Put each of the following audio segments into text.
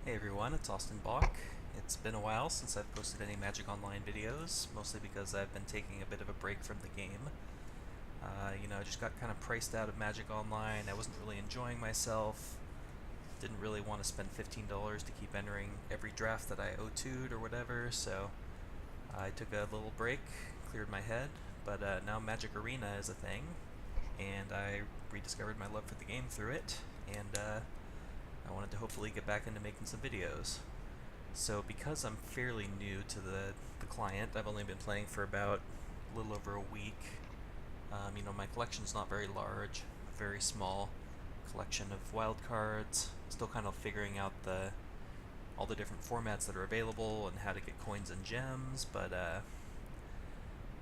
Hey everyone, it's Austin Bach. It's been a while since I've posted any Magic Online videos, mostly because I've been taking a bit of a break from the game. I just got kind of priced out of Magic Online. I wasn't really enjoying myself. Didn't really want to spend $15 to keep entering every draft that I O2'd or whatever, so I took a little break, cleared my head, but now Magic Arena is a thing, and I rediscovered my love for the game through it, and I wanted to hopefully get back into making some videos. So because I'm fairly new to the client, I've only been playing for about a little over a week. My collection's not very large, a very small collection of wild cards. Still kind of figuring out all the different formats that are available and how to get coins and gems, but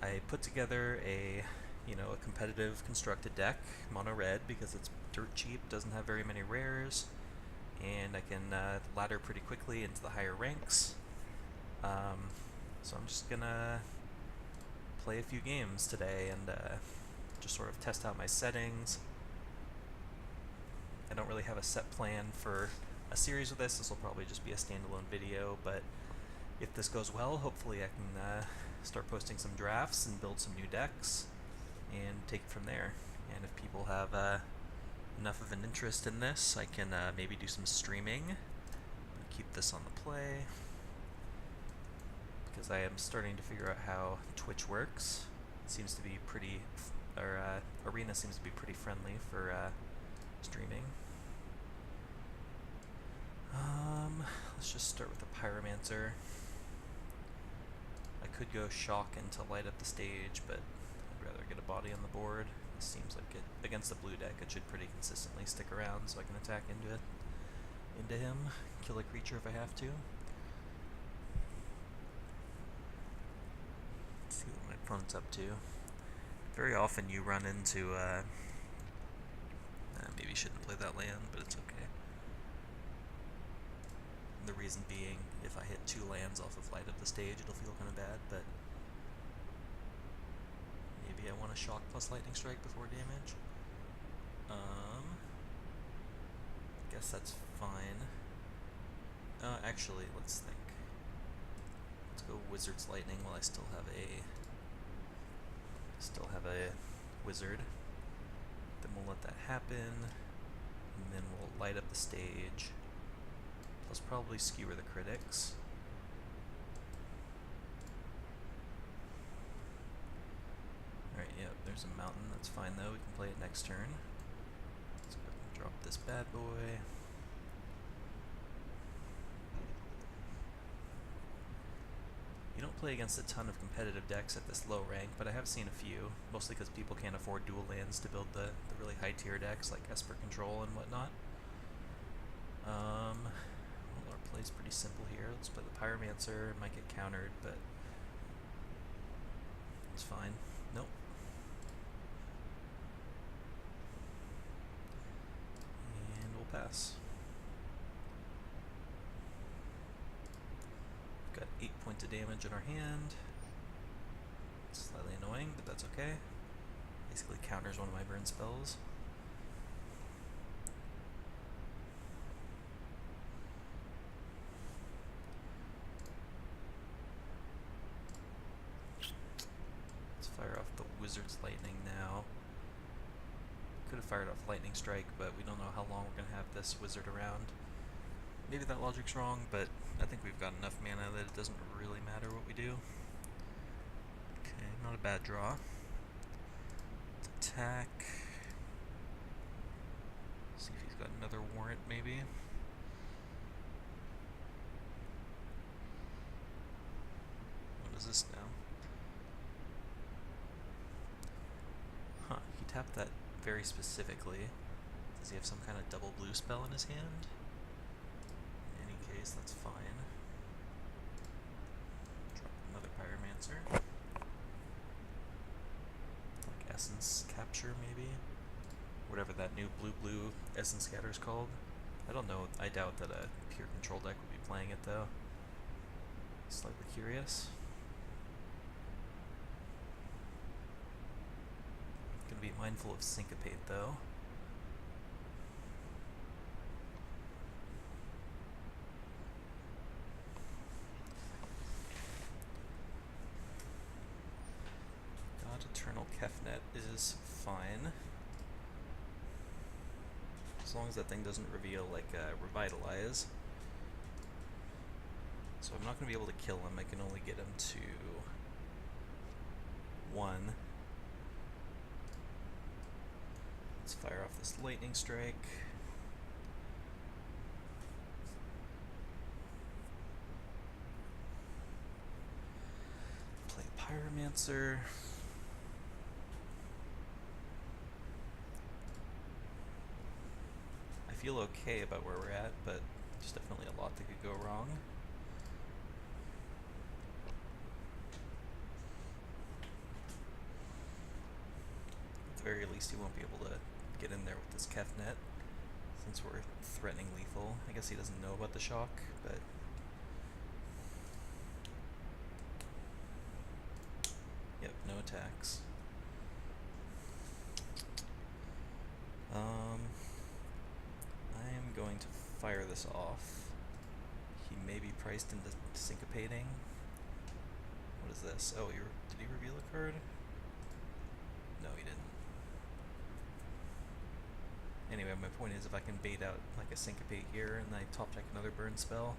I put together a competitive constructed deck, mono red, because it's dirt cheap, doesn't have very many rares, and I can ladder pretty quickly into the higher ranks. So I'm just gonna play a few games today and just sort of test out my settings. I don't really have a set plan for a series with this. This will probably just be a standalone video, but if this goes well, hopefully I can start posting some drafts and build some new decks and take it from there. And if people have enough of an interest in this, I can maybe do some streaming. Keep this on the play, because I am starting to figure out how Twitch works. It seems to be pretty, or Arena seems to be pretty friendly for streaming. Let's just start with the Pyromancer. I could go Shock and to light up the stage, but I'd rather get a body on the board. It seems like against the blue deck it should pretty consistently stick around, so I can attack into him, kill a creature if I have to. Let's see what my opponent's up to. Very often you run into, maybe shouldn't play that land, but it's okay. The reason being, if I hit 2 lands off of light up the stage, it'll feel kind of bad, but maybe I want to Shock plus Lightning Strike before damage. Guess that's fine. Actually, let's think. Let's go Wizard's Lightning while I still have a wizard. Then we'll let that happen, and then we'll light up the stage. Plus probably skewer the critics. Alright, yeah, there's a mountain, that's fine though, we can play it next turn. Let's go ahead and drop this bad boy. You don't play against a ton of competitive decks at this low rank, but I have seen a few, mostly because people can't afford dual lands to build the really high tier decks like Esper Control and whatnot. Well, our play's pretty simple here. Let's play the Pyromancer. It might get countered, but it's fine. Nope. And we'll pass. We've got 8 points of damage in our hand. It's slightly annoying, but that's okay. Basically counters one of my burn spells. Let's fire off the Wizard's Lightning now. Could have fired off Lightning Strike, but we don't know how long we're going to have this wizard around. Maybe that logic's wrong, but I think we've got enough mana that it doesn't really matter what we do. Okay, not a bad draw. Let's attack. See if he's got another warrant, maybe. What is this now? Huh, he tapped that very specifically. Does he have some kind of double blue spell in his hand? In any case, that's fine. Drop another Pyromancer. Like Essence Capture, maybe? Whatever that new blue-blue Essence Scatter is called. I don't know, I doubt that a pure control deck would be playing it though. Slightly curious. Gonna be mindful of Syncopate though. Kefnet is fine. As long as that thing doesn't reveal, like, Revitalize. So I'm not going to be able to kill him, I can only get him to 1. Let's fire off this Lightning Strike. Play Pyromancer. I feel okay about where we're at, but there's definitely a lot that could go wrong. At the very least, he won't be able to get in there with this Kefnet, since we're threatening lethal. I guess he doesn't know about the shock, but... Yep, no attacks. I'm going to fire this off. He may be priced into syncopating. What is this? Oh, did he reveal a card? No, he didn't. Anyway, my point is if I can bait out like a syncopate here and I top deck another burn spell,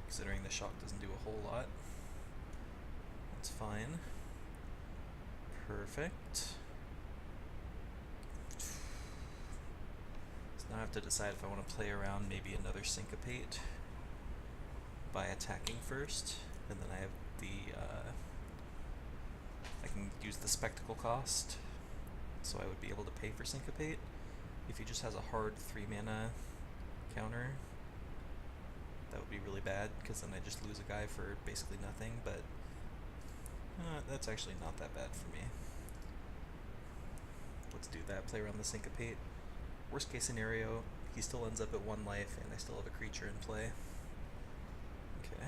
considering the shock doesn't do a whole lot, that's fine. Perfect. So now I have to decide if I want to play around maybe another syncopate by attacking first, and then I have the I can use the spectacle cost, so I would be able to pay for syncopate. If he just has a hard 3 mana counter, that would be really bad, because then I just lose a guy for basically nothing, but that's actually not that bad for me. Let's do that, play around the syncopate. Worst case scenario, he still ends up at 1 life, and I still have a creature in play. Okay.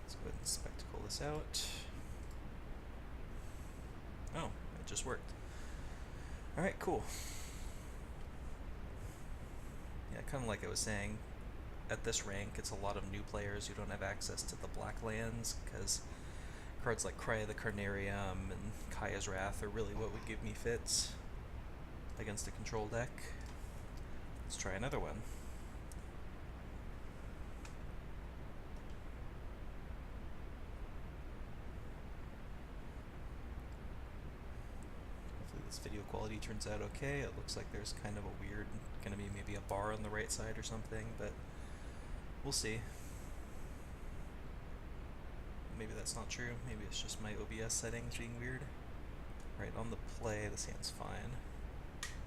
Let's go ahead and spectacle this out. Oh, it just worked. Alright, cool. Yeah, kind of like I was saying, at this rank, it's a lot of new players who don't have access to the black lands, because cards like Cry of the Carnarium and Kaya's Wrath are really what would give me fits against a control deck. Let's try another one. Hopefully this video quality turns out okay. It looks like there's kind of a weird, gonna be maybe a bar on the right side or something, but we'll see. Maybe that's not true. Maybe it's just my OBS settings being weird. Right, on the play, this hand's fine.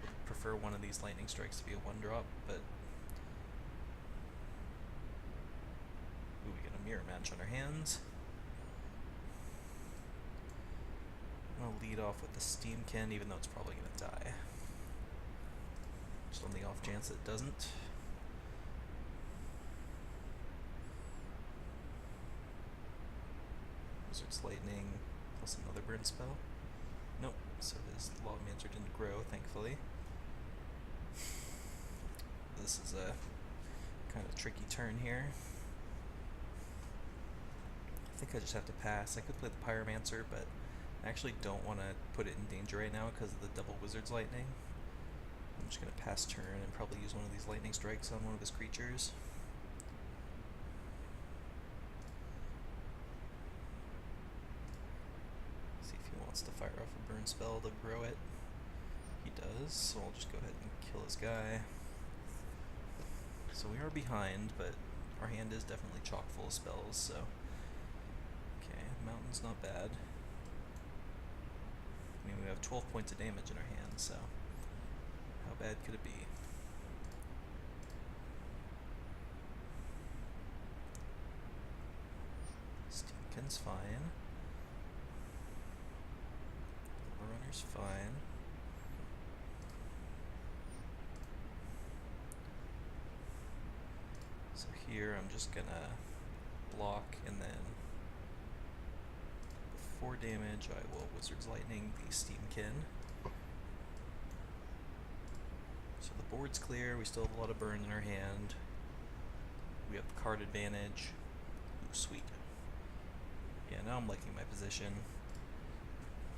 Would prefer one of these lightning strikes to be a 1-drop, but... Ooh, we get a mirror match on our hands. I'm gonna lead off with the Steamkin, even though it's probably gonna die. Just on the off chance it doesn't. Wizard's Lightning plus another burn spell. Nope, so his Logmancer didn't grow, thankfully. This is a kind of tricky turn here. I think I just have to pass. I could play the Pyromancer, but I actually don't want to put it in danger right now because of the double Wizard's Lightning. I'm just going to pass turn and probably use one of these lightning strikes on one of his creatures. See if he wants to fire off a burn spell to grow it. He does, so I'll just go ahead and kill his guy. So we are behind, but our hand is definitely chock full of spells, so... Okay, Mountain's not bad. I mean, we have 12 points of damage in our hand, so... How bad could it be? Steamkin's fine. Runner's fine. So here I'm just gonna block, and then for damage I will Wizard's Lightning the Steamkin. So the board's clear, we still have a lot of burn in our hand. We have card advantage. Ooh, sweet. Yeah, now I'm liking my position.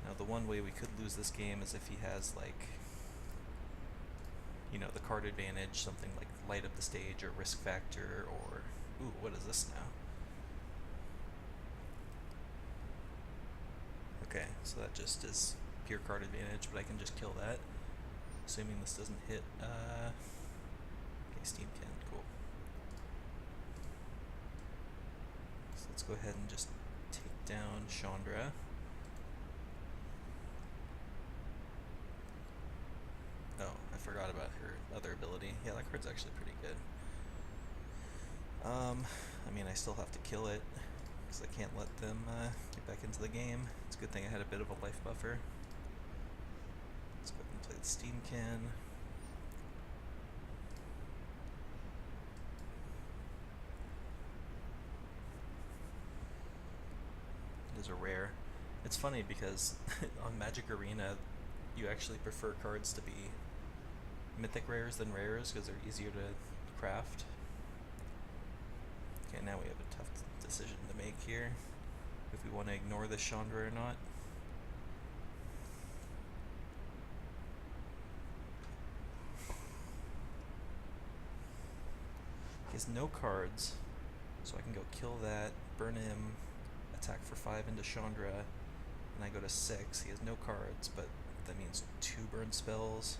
Now the one way we could lose this game is if he has like, you know, the card advantage, something like light up the stage or risk factor or, ooh, what is this now? Okay, so that just is pure card advantage, but I can just kill that, assuming this doesn't hit, okay, Steamkin, cool. So let's go ahead and just take down Chandra. Oh, I forgot about her other ability. Yeah, that card's actually pretty good. I mean, I still have to kill it, because I can't let them get back into the game. It's a good thing I had a bit of a life buffer. Let's go ahead and play the Steamkin. It is a rare. It's funny because on Magic Arena, you actually prefer cards to be mythic rares than rares because they're easier to craft. Okay, now we have a tough decision to make here. If we want to ignore this Chandra or not. He has no cards, so I can go kill that, burn him, attack for 5 into Chandra, and I go to 6. He has no cards, but that means 2 burn spells.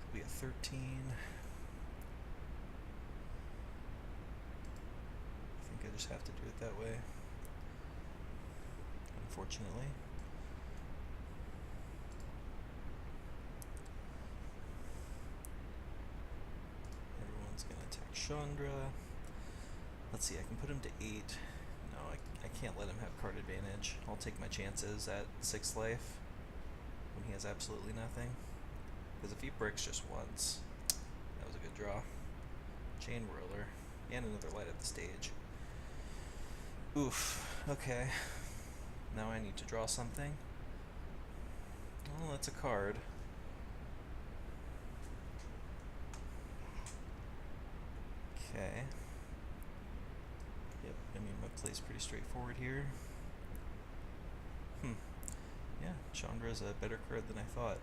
It'll be a 13. I think I just have to do it that way, unfortunately. Everyone's going to attack Chandra. Let's see, I can put him to 8. No, I can't let him have card advantage. I'll take my chances at 6 life when he has absolutely nothing. Because if he bricks just once, that was a good draw. Chain Whirler, and another light at the stage. Oof, okay. Now I need to draw something. Oh, that's a card. Okay. Yep, I mean, my play's pretty straightforward here. Yeah, Chandra's a better card than I thought.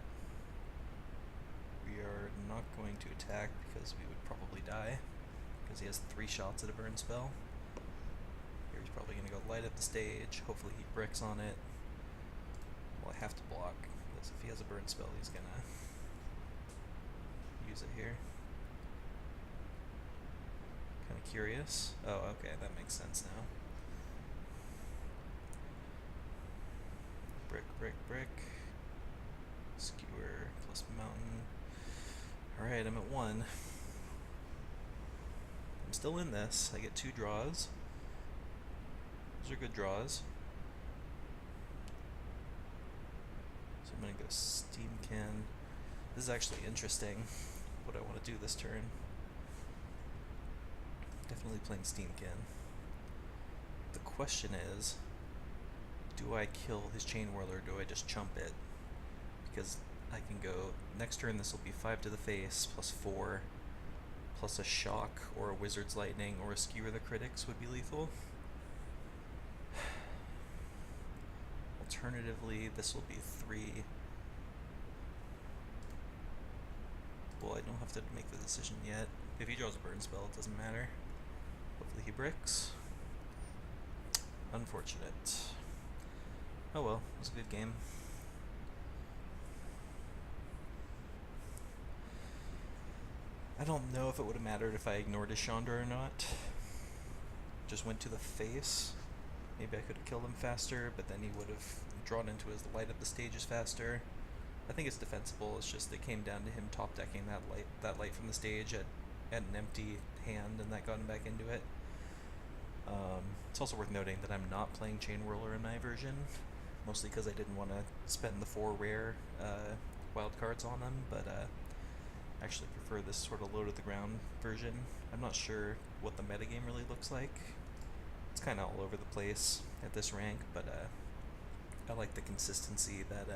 We are not going to attack because we would probably die, because he has 3 shots at a burn spell. Here he's probably going to go light up the stage, hopefully he bricks on it. Well, I have to block, because if he has a burn spell he's going to use it here. Kind of curious. Oh, okay, that makes sense now. Brick, brick, brick. Skewer plus mountain. Alright, I'm at 1. I'm still in this. I get 2 draws. Those are good draws. So I'm going to go Steamkin. This is actually interesting, what I want to do this turn. Definitely playing Steamkin. The question is, do I kill his Chain Whirler or do I just chump it? Because I can go, next turn this will be 5 to the face, plus 4, plus a Shock, or a Wizard's Lightning, or a Skewer the Critics would be lethal. Alternatively, this will be 3. Well, I don't have to make the decision yet. If he draws a burn spell, it doesn't matter. Hopefully he bricks. Unfortunate. Oh well, it was a good game. I don't know if it would have mattered if I ignored his Chandra or not. Just went to the face. Maybe I could have killed him faster, but then he would have drawn into his light up the stages faster. I think it's defensible. It's just it came down to him top decking that light from the stage at an empty hand, and that got him back into it. It's also worth noting that I'm not playing Chain Whirler in my version, mostly because I didn't want to spend the 4 rare wild cards on them, but I actually prefer this sort of low to the ground version. I'm not sure what the metagame really looks like. It's kind of all over the place at this rank, but I like the consistency that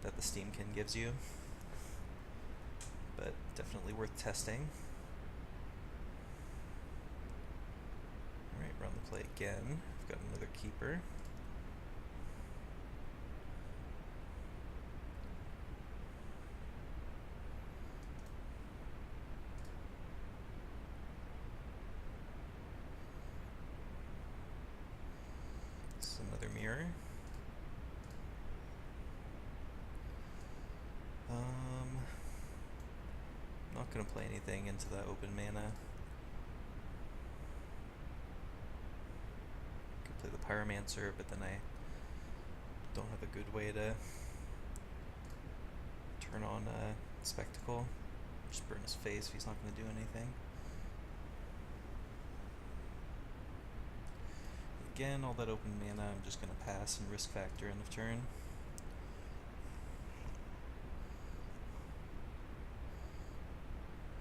the Steamkin gives you. But definitely worth testing. Alright, run the play again. We've got another keeper. gonna play anything into the open mana. Could play the Pyromancer, but then I don't have a good way to turn on Spectacle. Just burn his face if he's not gonna do anything. Again, all that open mana, I'm just gonna pass and risk factor end of turn.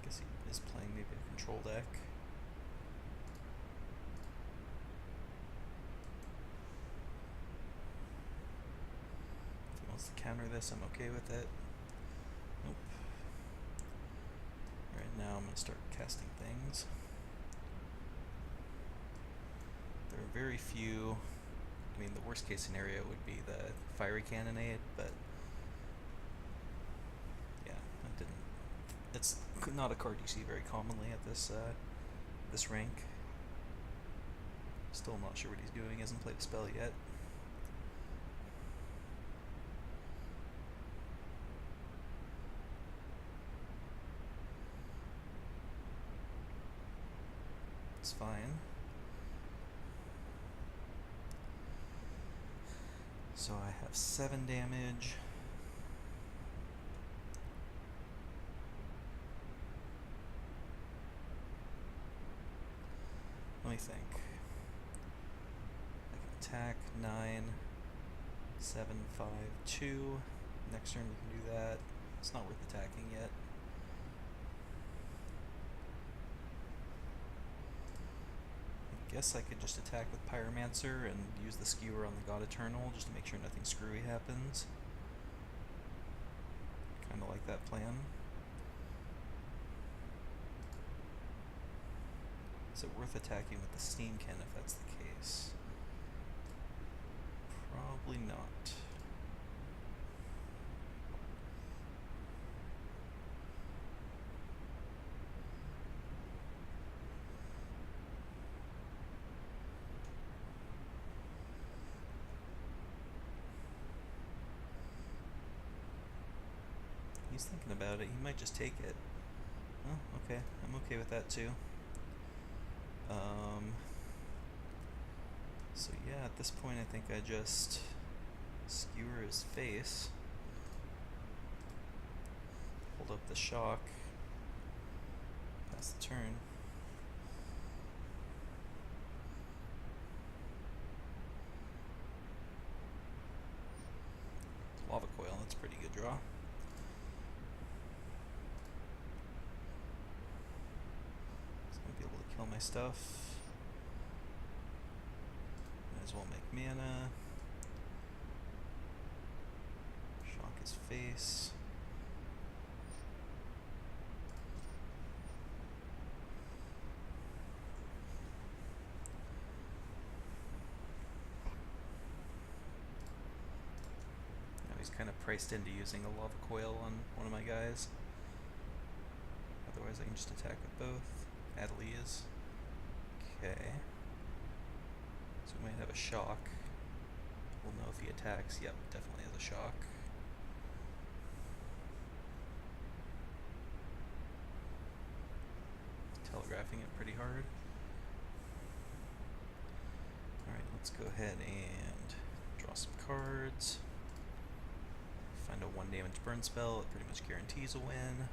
Guess he is playing maybe a control deck. If he wants to counter this, I'm okay with it. Nope. Right now I'm gonna start casting things. There are very few. I mean, the worst case scenario would be the Fiery Cannonade, but yeah, that didn't. It's not a card you see very commonly at this this rank. Still not sure what he's doing. Hasn't played a spell yet. It's fine. So I have 7 damage. Let me think. I can attack 9, 7, 5, 2. Next turn we can do that. It's not worth attacking yet. I guess I could just attack with Pyromancer and use the Skewer on the God Eternal just to make sure nothing screwy happens. Kinda like that plan. Is it worth attacking with the Steamkin if that's the case? Probably not. He's thinking about it. He might just take it. Oh, okay. I'm okay with that too. So yeah, at this point I think I just skewer his face, hold up the shock, pass the turn. Lava Coil, that's a pretty good draw. So I'm gonna be able to kill my stuff. Might as well make mana. Shock his face. Now he's kind of priced into using a Lava Coil on one of my guys. Otherwise I can just attack with both. Adeliz. Okay. So we might have a shock. We'll know if he attacks. Yep, definitely has a shock. Telegraphing it pretty hard. Alright, let's go ahead and draw some cards. Find a 1 damage burn spell. It pretty much guarantees a win.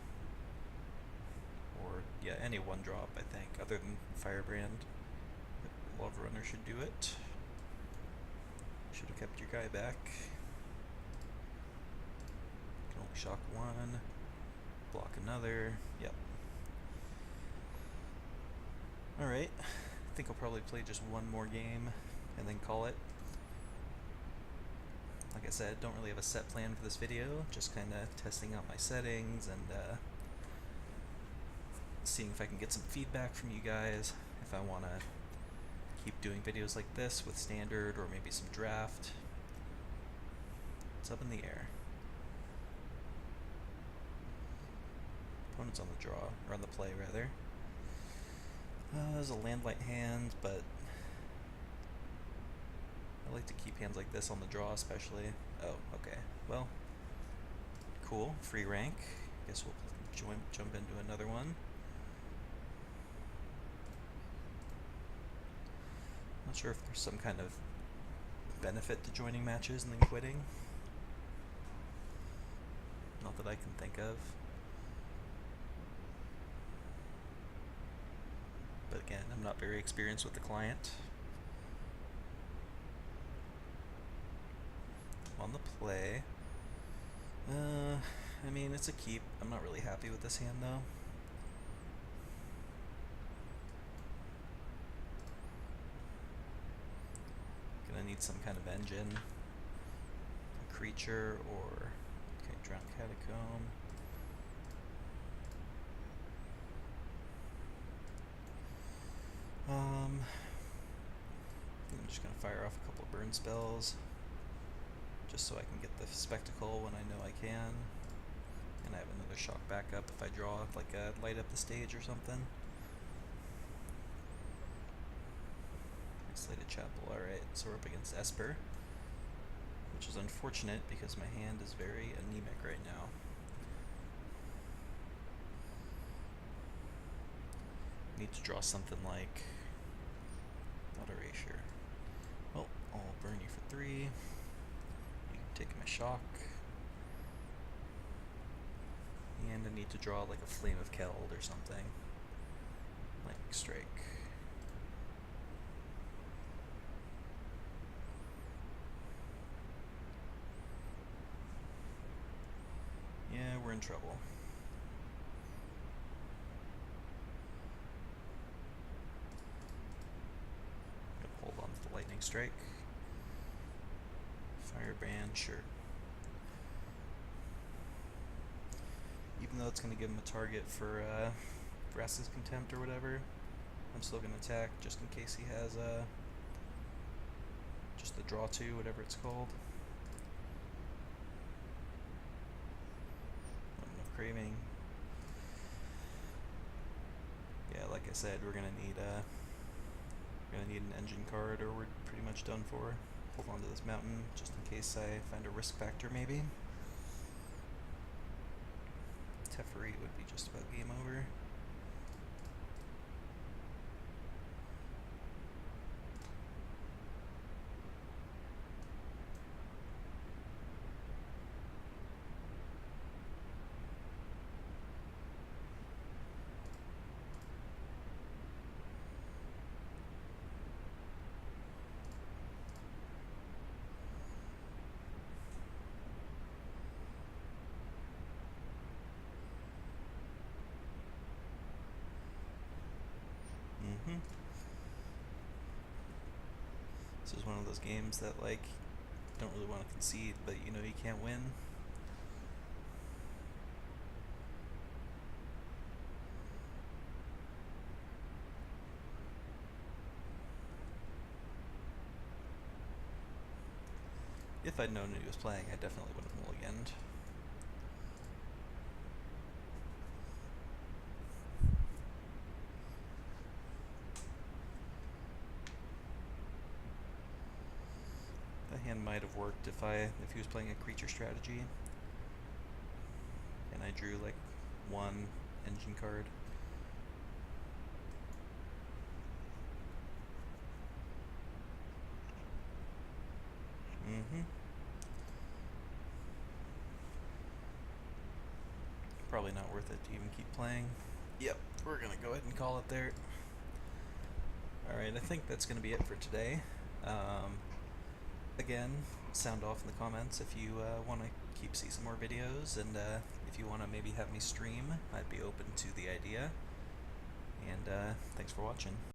Or, yeah, any 1 drop, I think, other than Firebrand. Love Runner should do it. Should have kept your guy back. Can only shock 1. Block another. Yep. Alright. I think I'll probably play just 1 more game and then call it. Like I said, don't really have a set plan for this video. Just kind of testing out my settings and seeing if I can get some feedback from you guys. If I want to keep doing videos like this with standard or maybe some draft. It's up in the air. Opponent's on the draw, or on the play rather. There's a Landlight hand, but I like to keep hands like this on the draw especially. Oh, okay. Well, cool. Free rank. Guess we'll jump into another one. Not sure if there's some kind of benefit to joining matches and then quitting. Not that I can think of. But again, I'm not very experienced with the client. On the play. I mean, it's a keep. I'm not really happy with this hand though. Gonna need some kind of engine. A creature or... Okay, Drowned Catacomb. I'm just gonna fire off a couple of burn spells, just so I can get the spectacle when I know I can, and I have another shock backup if I draw like a light up the stage or something. Isolated Chapel. Alright, so we're up against Esper, which is unfortunate because my hand is very anemic right now. Need to draw something like Not Erasure. Well, I'll burn you for 3. You can take my shock. And I need to draw like a Flame of Keld or something. Lightning Strike. Yeah, we're in trouble. Hold on to the Lightning Strike. Firebrand, sure. Even though it's going to give him a target for Vraska's Contempt or whatever, I'm still going to attack just in case he has just the draw 2, whatever it's called. Enough Craving. Yeah, like I said, we're going to need an engine card, or we're pretty much done for. Hold on to this mountain just in case I find a risk factor, maybe. Teferi would be just about game over. This is one of those games that, like, don't really want to concede, but you know you can't win. If I'd known he was playing, I definitely would have mulliganed. Hand might have worked if he was playing a creature strategy and I drew like 1 engine card. Probably not worth it to even keep playing. Yep, we're gonna go ahead and call it there. Alright, I think that's gonna be it for today. Again, sound off in the comments if you want to see some more videos, and if you want to maybe have me stream, I'd be open to the idea. And thanks for watching.